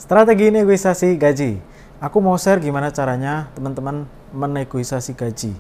Strategi negosiasi gaji. Aku mau share gimana caranya teman-teman menegosiasi gaji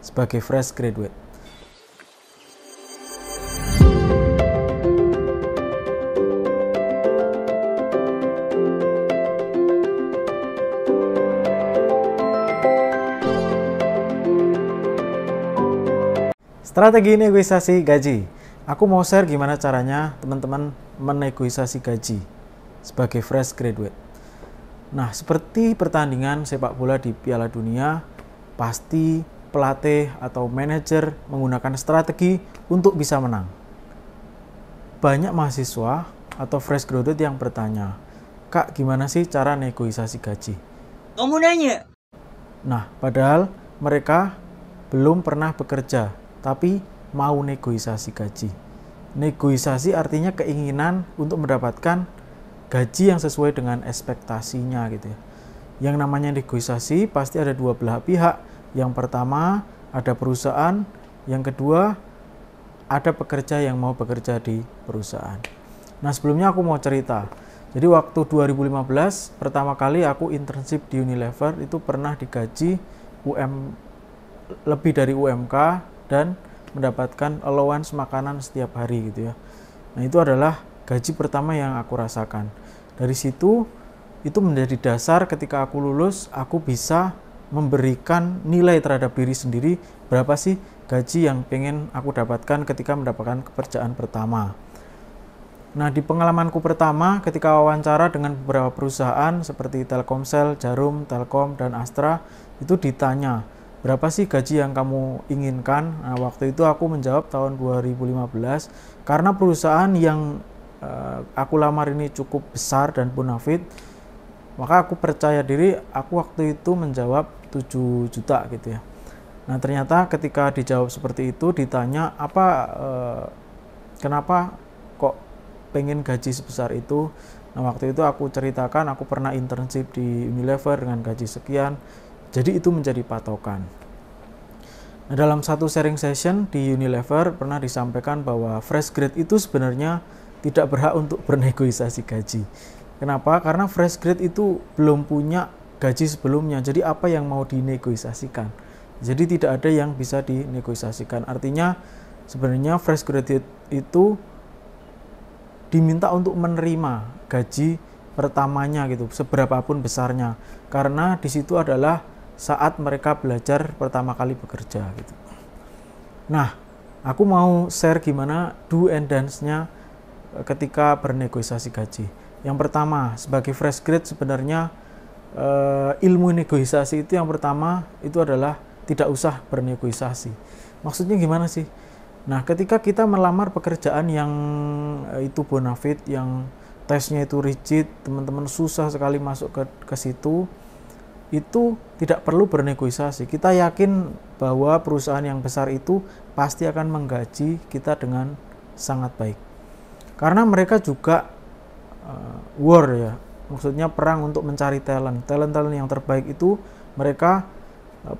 sebagai fresh graduate. Strategi negosiasi gaji. Aku mau share gimana caranya teman-teman menegosiasi gaji sebagai fresh graduate. Nah, seperti pertandingan sepak bola di Piala Dunia, pasti pelatih atau manajer menggunakan strategi untuk bisa menang. Banyak mahasiswa atau fresh graduate yang bertanya, "Kak, gimana sih cara negosiasi gaji?" Kamu nanya? Nah, padahal mereka belum pernah bekerja, tapi mau negosiasi gaji. Negosiasi artinya keinginan untuk mendapatkan gaji yang sesuai dengan ekspektasinya gitu ya. Yang namanya negosiasi pasti ada dua belah pihak. Yang pertama ada perusahaan, yang kedua ada pekerja yang mau bekerja di perusahaan. Nah, sebelumnya aku mau cerita. Jadi waktu 2015 pertama kali aku internship di Unilever itu pernah digaji lebih dari UMK dan mendapatkan allowance makanan setiap hari gitu ya. Nah, itu adalah gaji pertama yang aku rasakan. Dari situ itu menjadi dasar ketika aku lulus, aku bisa memberikan nilai terhadap diri sendiri berapa sih gaji yang pengen aku dapatkan ketika mendapatkan pekerjaan pertama. Nah, di pengalamanku pertama ketika wawancara dengan beberapa perusahaan seperti Telkomsel, Jarum, Telkom, dan Astra, itu ditanya, berapa sih gaji yang kamu inginkan? Nah, waktu itu aku menjawab tahun 2015, karena perusahaan yang aku lamar ini cukup besar dan bonafit, maka aku percaya diri, aku waktu itu menjawab 7 juta gitu ya. Nah, ternyata ketika dijawab seperti itu, ditanya kenapa kok pengen gaji sebesar itu. Nah, waktu itu aku ceritakan aku pernah internship di Unilever dengan gaji sekian, jadi itu menjadi patokan. Nah, dalam satu sharing session di Unilever pernah disampaikan bahwa fresh grade itu sebenarnya tidak berhak untuk bernegosiasi gaji. Kenapa? Karena fresh grade itu belum punya gaji sebelumnya, jadi apa yang mau dinegosiasikan? Jadi tidak ada yang bisa dinegosiasikan. Artinya sebenarnya fresh graduate itu diminta untuk menerima gaji pertamanya gitu, seberapapun besarnya, karena di situ adalah saat mereka belajar pertama kali bekerja gitu. Nah, aku mau share gimana do and dance-nya ketika bernegosiasi gaji. Yang pertama, sebagai fresh grade sebenarnya ilmu negosiasi itu yang pertama itu adalah tidak usah bernegosiasi. Maksudnya gimana sih? Nah, ketika kita melamar pekerjaan yang itu bonafit, yang tesnya itu rigid, teman-teman susah sekali masuk ke situ, itu tidak perlu bernegosiasi. Kita yakin bahwa perusahaan yang besar itu pasti akan menggaji kita dengan sangat baik. Karena mereka juga war ya, maksudnya perang untuk mencari talent yang terbaik itu mereka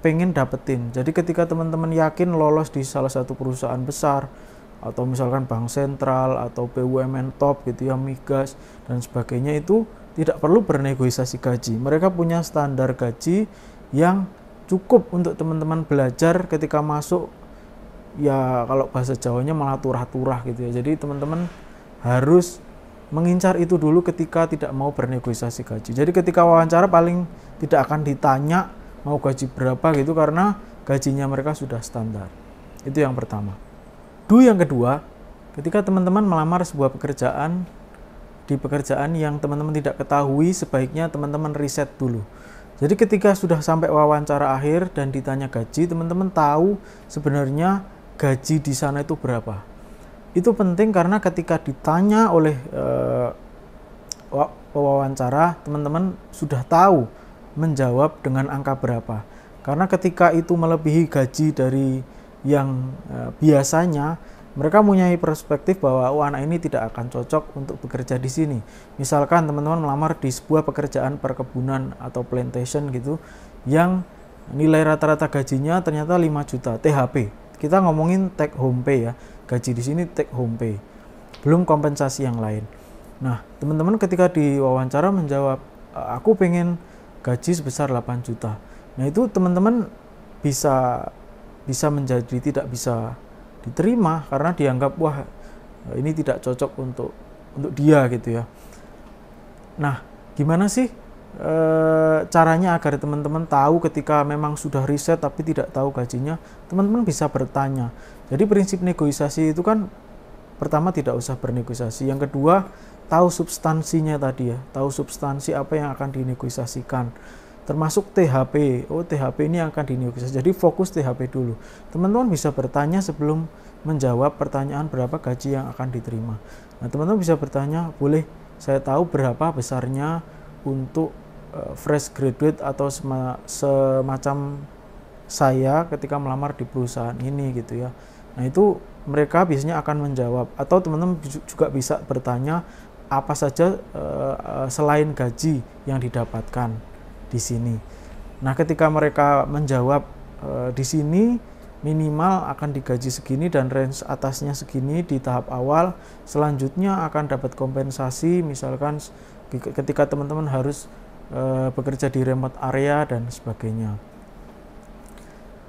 pengen dapetin. Jadi ketika teman-teman yakin lolos di salah satu perusahaan besar atau misalkan bank sentral atau BUMN top gitu ya, migas dan sebagainya, itu tidak perlu bernegosiasi gaji. Mereka punya standar gaji yang cukup untuk teman-teman belajar ketika masuk, ya kalau bahasa Jawanya malah turah-turah gitu ya. Jadi teman-teman harus mengincar itu dulu ketika tidak mau bernegosiasi gaji. Jadi ketika wawancara paling tidak akan ditanya mau gaji berapa gitu, karena gajinya mereka sudah standar. Itu yang pertama. Yang kedua, ketika teman-teman melamar sebuah pekerjaan, di pekerjaan yang teman-teman tidak ketahui, sebaiknya teman-teman riset dulu. Jadi ketika sudah sampai wawancara akhir dan ditanya gaji, teman-teman tahu sebenarnya gaji di sana itu berapa. Itu penting karena ketika ditanya oleh wawancara, teman-teman sudah tahu menjawab dengan angka berapa. Karena ketika itu melebihi gaji dari yang biasanya, mereka mempunyai perspektif bahwa anak ini tidak akan cocok untuk bekerja di sini. Misalkan teman-teman melamar di sebuah pekerjaan perkebunan atau plantation gitu, yang nilai rata-rata gajinya ternyata 5 juta THP. Kita ngomongin take home pay ya. Gaji di sini take home pay. Belum kompensasi yang lain. Nah, teman-teman ketika diwawancara menjawab, aku pengen gaji sebesar 8 juta. Nah, itu teman-teman bisa menjadi tidak bisa diterima karena dianggap wah ini tidak cocok untuk dia gitu ya. Nah, gimana sih caranya agar teman-teman tahu ketika memang sudah riset tapi tidak tahu gajinya? Teman-teman bisa bertanya. Jadi prinsip negosiasi itu kan pertama tidak usah bernegosiasi, yang kedua tahu substansinya tadi ya, tahu substansi apa yang akan dinegosiasikan, termasuk THP. THP ini akan dinegosiasi, jadi fokus THP dulu. Teman-teman bisa bertanya sebelum menjawab pertanyaan berapa gaji yang akan diterima. Nah, teman-teman bisa bertanya, boleh saya tahu berapa besarnya untuk fresh graduate atau semacam saya ketika melamar di perusahaan ini gitu ya. Nah, itu mereka biasanya akan menjawab. Atau teman-teman juga bisa bertanya apa saja selain gaji yang didapatkan di sini. Nah, ketika mereka menjawab di sini minimal akan digaji segini dan range atasnya segini di tahap awal, selanjutnya akan dapat kompensasi misalkan ketika teman-teman harus bekerja di remote area dan sebagainya.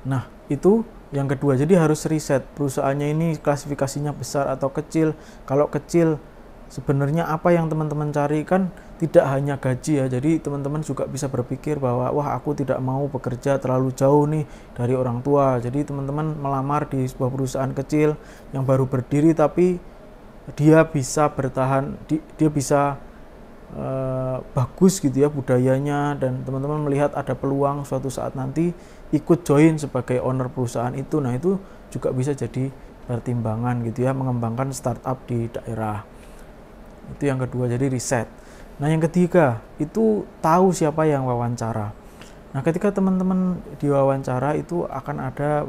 Nah, itu yang kedua, jadi harus riset perusahaannya ini klasifikasinya besar atau kecil. Kalau kecil, sebenarnya apa yang teman-teman cari kan tidak hanya gaji ya. Jadi teman-teman juga bisa berpikir bahwa wah aku tidak mau bekerja terlalu jauh nih dari orang tua. Jadi teman-teman melamar di sebuah perusahaan kecil yang baru berdiri tapi dia bisa bertahan, dia bisa bagus gitu ya budayanya, dan teman-teman melihat ada peluang suatu saat nanti ikut join sebagai owner perusahaan itu. Nah, itu juga bisa jadi pertimbangan gitu ya, mengembangkan startup di daerah. Itu yang kedua, jadi riset. Nah, yang ketiga itu tahu siapa yang wawancara. Nah, ketika teman-teman diwawancara itu akan ada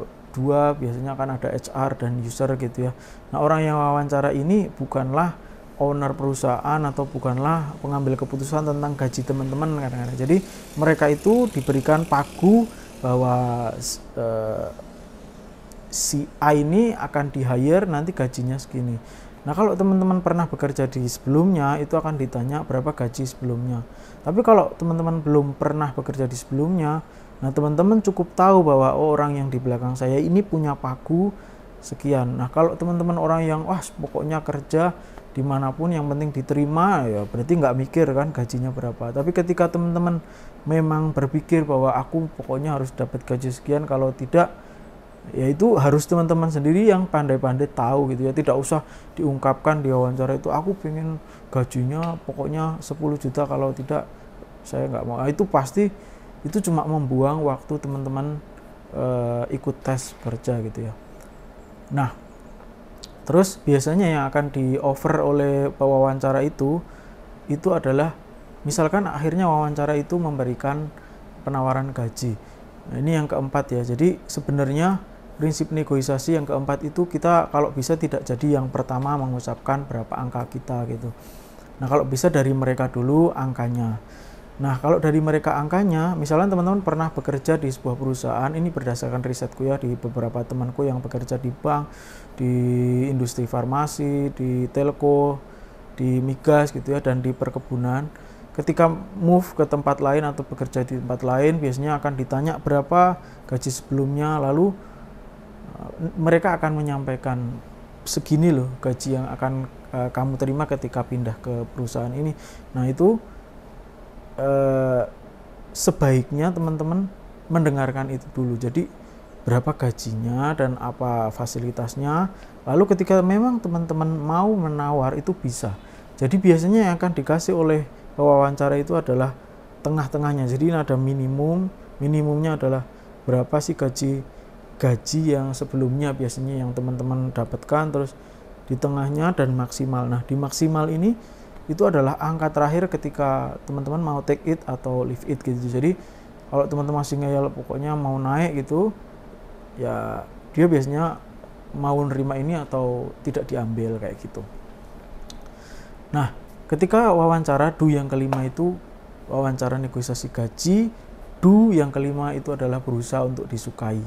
biasanya akan ada HR dan user gitu ya. Nah, orang yang wawancara ini bukanlah owner perusahaan atau bukanlah pengambil keputusan tentang gaji teman-teman kadang-kadang. Jadi mereka itu diberikan pagu bahwa si A ini akan di-hire nanti gajinya segini. Nah, kalau teman-teman pernah bekerja di sebelumnya itu akan ditanya berapa gaji sebelumnya. Tapi kalau teman-teman belum pernah bekerja di sebelumnya, nah teman-teman cukup tahu bahwa orang yang di belakang saya ini punya pagu sekian. Nah, kalau teman-teman orang yang wah pokoknya kerja dimanapun yang penting diterima, ya berarti nggak mikir kan gajinya berapa. Tapi ketika teman-teman memang berpikir bahwa aku pokoknya harus dapat gaji sekian, kalau tidak ya itu harus teman-teman sendiri yang pandai-pandai tahu gitu ya. Tidak usah diungkapkan di wawancara itu aku pengen gajinya pokoknya 10 juta, kalau tidak saya nggak mau. Nah, itu pasti itu cuma membuang waktu teman-teman ikut tes kerja gitu ya. Nah, terus biasanya yang akan di-offer oleh pewawancara itu adalah misalkan akhirnya wawancara itu memberikan penawaran gaji. Nah, ini yang keempat ya. Jadi sebenarnya prinsip negosiasi yang keempat itu kita kalau bisa tidak jadi yang pertama mengucapkan berapa angka kita gitu. Nah, kalau bisa dari mereka dulu angkanya. Nah, kalau dari mereka angkanya, misalnya teman-teman pernah bekerja di sebuah perusahaan, ini berdasarkan risetku ya, di beberapa temanku yang bekerja di bank, di industri farmasi, di telco, di migas gitu ya, dan di perkebunan. Ketika move ke tempat lain atau bekerja di tempat lain, biasanya akan ditanya berapa gaji sebelumnya, lalu mereka akan menyampaikan segini loh gaji yang akan kamu terima ketika pindah ke perusahaan ini. Nah, itu sebaiknya teman-teman mendengarkan itu dulu. Jadi berapa gajinya dan apa fasilitasnya. Lalu ketika memang teman-teman mau menawar itu bisa. Jadi biasanya yang akan dikasih oleh pewawancara itu adalah tengah-tengahnya. Jadi ada minimumnya adalah berapa sih gaji yang sebelumnya biasanya yang teman-teman dapatkan, terus di tengahnya dan maksimal. Nah, di maksimal ini itu adalah angka terakhir ketika teman-teman mau take it atau leave it gitu. Jadi kalau teman-teman masih ngeyel pokoknya mau naik gitu, ya dia biasanya mau nerima ini atau tidak diambil kayak gitu. Nah, ketika wawancara yang kelima itu wawancara negosiasi gaji, yang kelima itu adalah berusaha untuk disukai.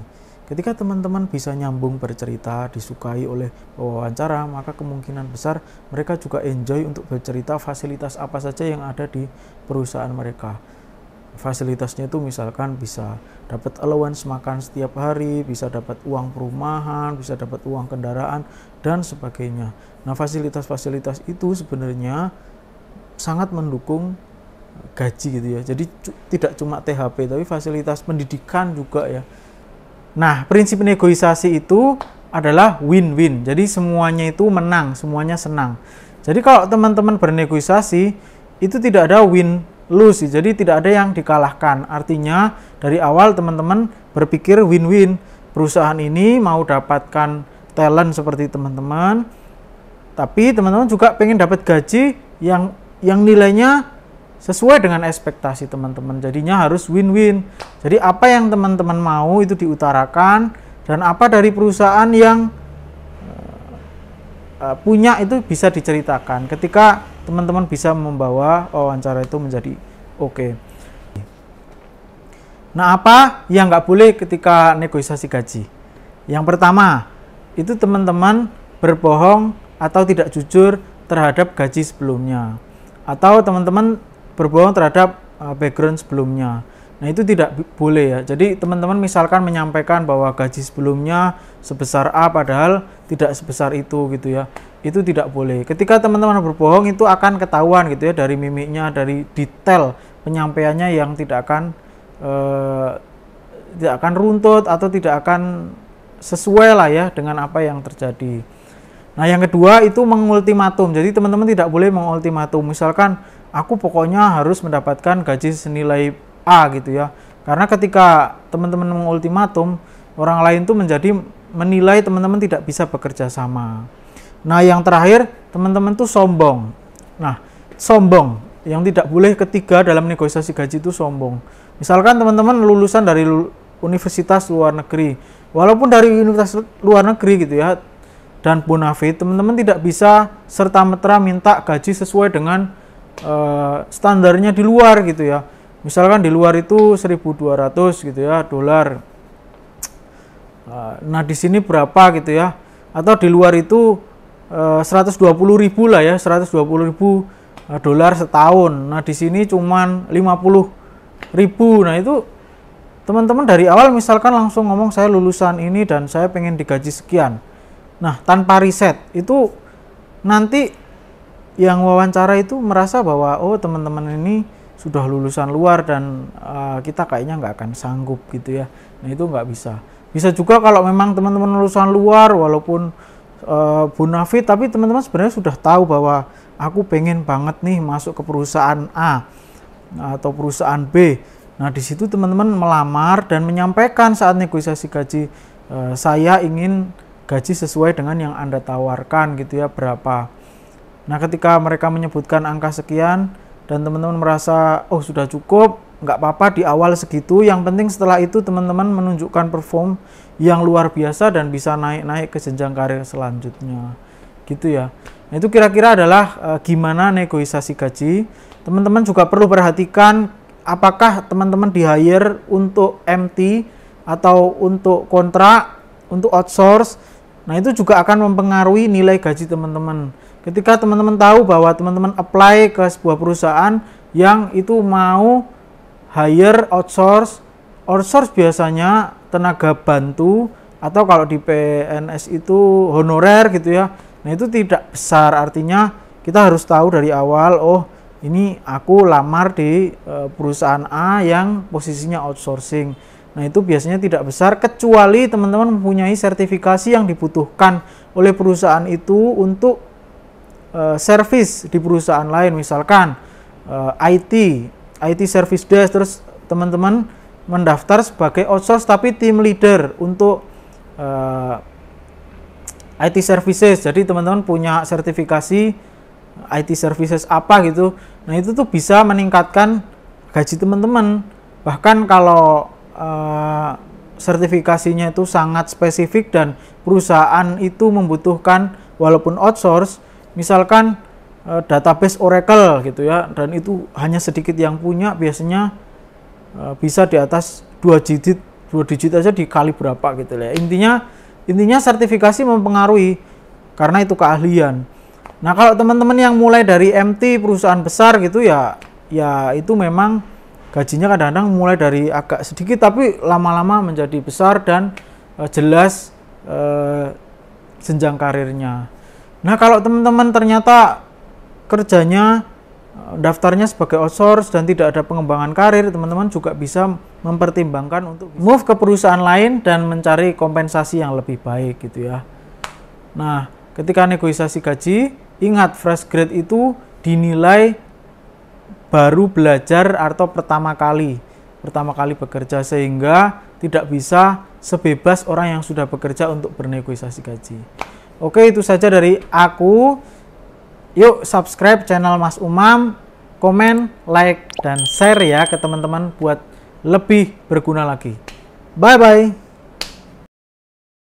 Ketika teman-teman bisa nyambung bercerita, disukai oleh wawancara, maka kemungkinan besar mereka juga enjoy untuk bercerita fasilitas apa saja yang ada di perusahaan mereka. Fasilitasnya itu misalkan bisa dapat allowance makan setiap hari, bisa dapat uang perumahan, bisa dapat uang kendaraan, dan sebagainya. Nah, fasilitas-fasilitas itu sebenarnya sangat mendukung gaji gitu ya. Jadi tidak cuma THP, tapi fasilitas pendidikan juga ya. Nah, prinsip negosiasi itu adalah win-win. Jadi semuanya itu menang, semuanya senang. Jadi kalau teman-teman bernegosiasi, itu tidak ada win-lose. Jadi tidak ada yang dikalahkan. Artinya dari awal teman-teman berpikir win-win. Perusahaan ini mau dapatkan talent seperti teman-teman, tapi teman-teman juga pengen dapat gaji yang nilainya sesuai dengan ekspektasi teman-teman. Jadinya harus win-win. Jadi apa yang teman-teman mau itu diutarakan, dan apa dari perusahaan yang punya itu bisa diceritakan. Ketika teman-teman bisa membawa wawancara itu menjadi oke. Nah, apa yang nggak boleh ketika negosiasi gaji? Yang pertama, itu teman-teman berbohong atau tidak jujur terhadap gaji sebelumnya. Atau teman-teman berbohong terhadap background sebelumnya. Nah, itu tidak boleh ya. Jadi teman-teman misalkan menyampaikan bahwa gaji sebelumnya sebesar A padahal tidak sebesar itu gitu ya. Itu tidak boleh. Ketika teman-teman berbohong itu akan ketahuan gitu ya, dari mimiknya, dari detail penyampaiannya yang tidak akan runtut atau tidak akan sesuai lah ya dengan apa yang terjadi. Nah, yang kedua itu mengultimatum. Jadi teman-teman tidak boleh mengultimatum. Misalkan aku pokoknya harus mendapatkan gaji senilai A gitu ya. Karena ketika teman-teman mengultimatum, orang lain tuh menilai teman-teman tidak bisa bekerja sama. Nah, yang terakhir, teman-teman tuh sombong. Nah, sombong yang tidak boleh ketiga dalam negosiasi gaji itu sombong. Misalkan teman-teman lulusan dari universitas luar negeri. Walaupun dari universitas luar negeri gitu ya, dan bonafide, teman-teman tidak bisa serta-merta minta gaji sesuai dengan standarnya di luar gitu ya. Misalkan di luar itu 1.200 gitu ya dolar. Nah, di sini berapa gitu ya? Atau di luar itu 120.000 lah ya, 120.000 dolar setahun. Nah, di sini cuman 50.000. Nah, itu teman-teman dari awal misalkan langsung ngomong saya lulusan ini dan saya pengen digaji sekian. Nah, tanpa riset itu nanti yang wawancara itu merasa bahwa oh, teman-teman ini sudah lulusan luar dan kita kayaknya nggak akan sanggup gitu ya. Nah, itu nggak bisa. Bisa juga kalau memang teman-teman lulusan luar walaupun bonafide, tapi teman-teman sebenarnya sudah tahu bahwa aku pengen banget nih masuk ke perusahaan A atau perusahaan B. Nah, di situ teman-teman melamar dan menyampaikan saat negosiasi gaji, saya ingin gaji sesuai dengan yang Anda tawarkan gitu ya, berapa. Nah, ketika mereka menyebutkan angka sekian dan teman-teman merasa oh sudah cukup, nggak apa-apa di awal segitu, yang penting setelah itu teman-teman menunjukkan perform yang luar biasa dan bisa naik-naik ke jenjang karir selanjutnya gitu ya. Nah, itu kira-kira adalah gimana negosiasi gaji. Teman-teman juga perlu perhatikan apakah teman-teman di hire untuk MT atau untuk kontrak, untuk outsource. Nah, itu juga akan mempengaruhi nilai gaji teman-teman. Ketika teman-teman tahu bahwa teman-teman apply ke sebuah perusahaan yang itu mau hire outsource biasanya tenaga bantu atau kalau di PNS itu honorer gitu ya. Nah, itu tidak besar, artinya kita harus tahu dari awal, oh ini aku lamar di perusahaan A yang posisinya outsourcing. Nah, itu biasanya tidak besar kecuali teman-teman mempunyai sertifikasi yang dibutuhkan oleh perusahaan itu untuk service di perusahaan lain, misalkan IT service desk, terus teman-teman mendaftar sebagai outsource tapi team leader untuk IT services. Jadi teman-teman punya sertifikasi IT services apa gitu. Nah, itu tuh bisa meningkatkan gaji teman-teman. Bahkan kalau sertifikasinya itu sangat spesifik dan perusahaan itu membutuhkan walaupun outsource, misalkan database Oracle gitu ya, dan itu hanya sedikit yang punya, biasanya bisa di atas 2 digit 2 digit aja dikali berapa gitu ya. Intinya sertifikasi mempengaruhi karena itu keahlian. Nah, kalau teman-teman yang mulai dari MT perusahaan besar gitu ya itu memang gajinya kadang-kadang mulai dari agak sedikit tapi lama-lama menjadi besar dan jelas jenjang karirnya. Nah, kalau teman-teman ternyata kerjanya daftarnya sebagai outsource dan tidak ada pengembangan karir, teman-teman juga bisa mempertimbangkan untuk move ke perusahaan lain dan mencari kompensasi yang lebih baik gitu ya. Nah, ketika negosiasi gaji, ingat fresh grade itu dinilai baru belajar atau pertama kali bekerja, sehingga tidak bisa sebebas orang yang sudah bekerja untuk bernegosiasi gaji. Oke, itu saja dari aku. Yuk subscribe channel Mas Umam, komen, like, dan share ya ke teman-teman buat lebih berguna lagi. Bye-bye.